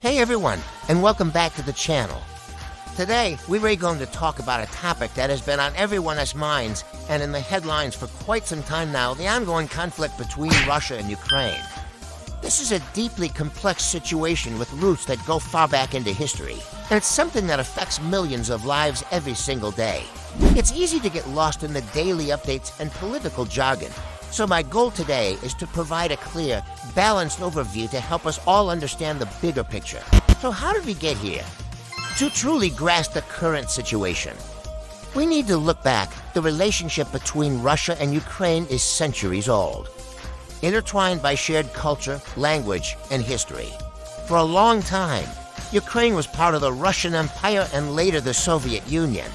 Hey everyone, and welcome back to the channel. Today, we're going to talk about a topic that has been on everyone's minds and in the headlines for quite some time now, the ongoing conflict between Russia and Ukraine. This is a deeply complex situation with roots that go far back into history, and it's something that affects millions of lives every single day. It's easy to get lost in the daily updates and political jargon, so my goal today is to provide a clear, balanced overview to help us all understand the bigger picture. So how did we get here? To truly grasp the current situation, we need to look back. The relationship between Russia and Ukraine is centuries old, intertwined by shared culture, language, and history. For a long time, Ukraine was part of the Russian Empire and later the Soviet Union.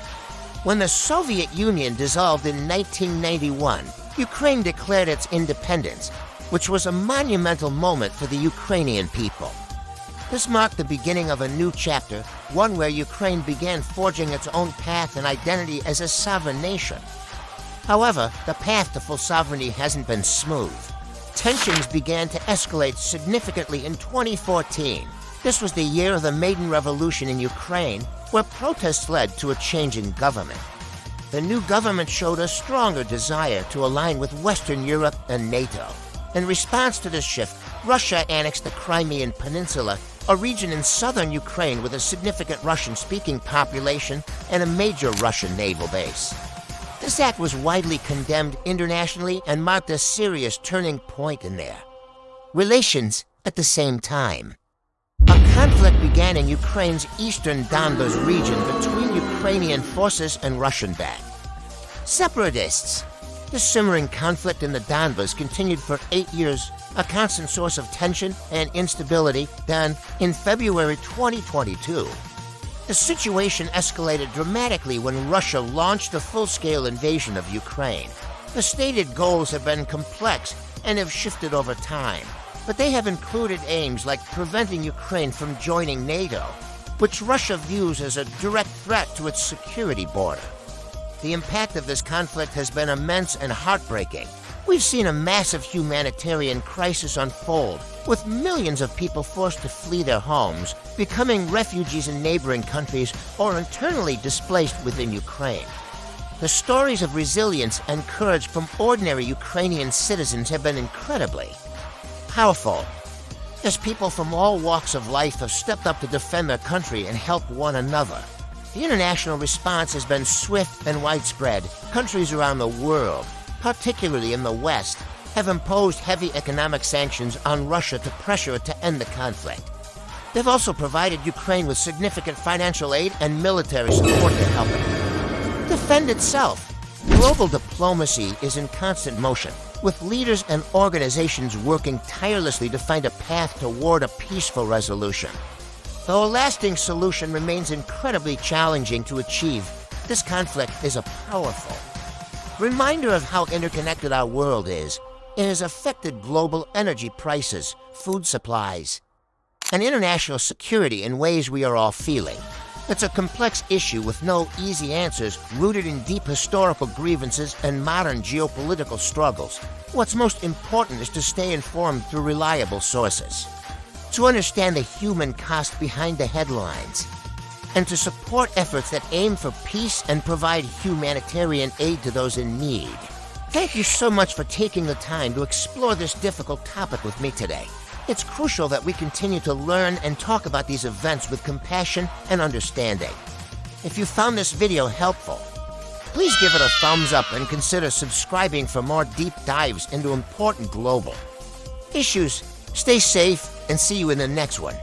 When the Soviet Union dissolved in 1991, Ukraine declared its independence, which was a monumental moment for the Ukrainian people. This marked the beginning of a new chapter, one where Ukraine began forging its own path and identity as a sovereign nation. However, the path to full sovereignty hasn't been smooth. Tensions began to escalate significantly in 2014. This was the year of the Maidan Revolution in Ukraine, where protests led to a change in government. The new government showed a stronger desire to align with Western Europe and NATO. In response to this shift, Russia annexed the Crimean Peninsula, a region in southern Ukraine with a significant Russian-speaking population and a major Russian naval base. This act was widely condemned internationally and marked a serious turning point in their relations. At the same time, a conflict began in Ukraine's eastern Donbas region between Ukrainian forces and Russian-backed separatists. The simmering conflict in the Donbas continued for 8 years, a constant source of tension and instability. Then, in February 2022, the situation escalated dramatically when Russia launched a full-scale invasion of Ukraine. The stated goals have been complex and have shifted over time, but they have included aims like preventing Ukraine from joining NATO, which Russia views as a direct threat to its security border. The impact of this conflict has been immense and heartbreaking. We've seen a massive humanitarian crisis unfold, with millions of people forced to flee their homes, becoming refugees in neighboring countries or internally displaced within Ukraine. The stories of resilience and courage from ordinary Ukrainian citizens have been incredibly powerful, as people from all walks of life have stepped up to defend their country and help one another. The international response has been swift and widespread. Countries around the world, particularly in the West, have imposed heavy economic sanctions on Russia to pressure it to end the conflict. They've also provided Ukraine with significant financial aid and military support to help it defend itself. Global diplomacy is in constant motion, with leaders and organizations working tirelessly to find a path toward a peaceful resolution. Though a lasting solution remains incredibly challenging to achieve, this conflict is a powerful reminder of how interconnected our world is. It has affected global energy prices, food supplies, and international security in ways we are all feeling. It's a complex issue with no easy answers, rooted in deep historical grievances and modern geopolitical struggles. What's most important is to stay informed through reliable sources, to understand the human cost behind the headlines, and to support efforts that aim for peace and provide humanitarian aid to those in need. Thank you so much for taking the time to explore this difficult topic with me today. It's crucial that we continue to learn and talk about these events with compassion and understanding. If you found this video helpful, please give it a thumbs up and consider subscribing for more deep dives into important global issues. Stay safe and see you in the next one.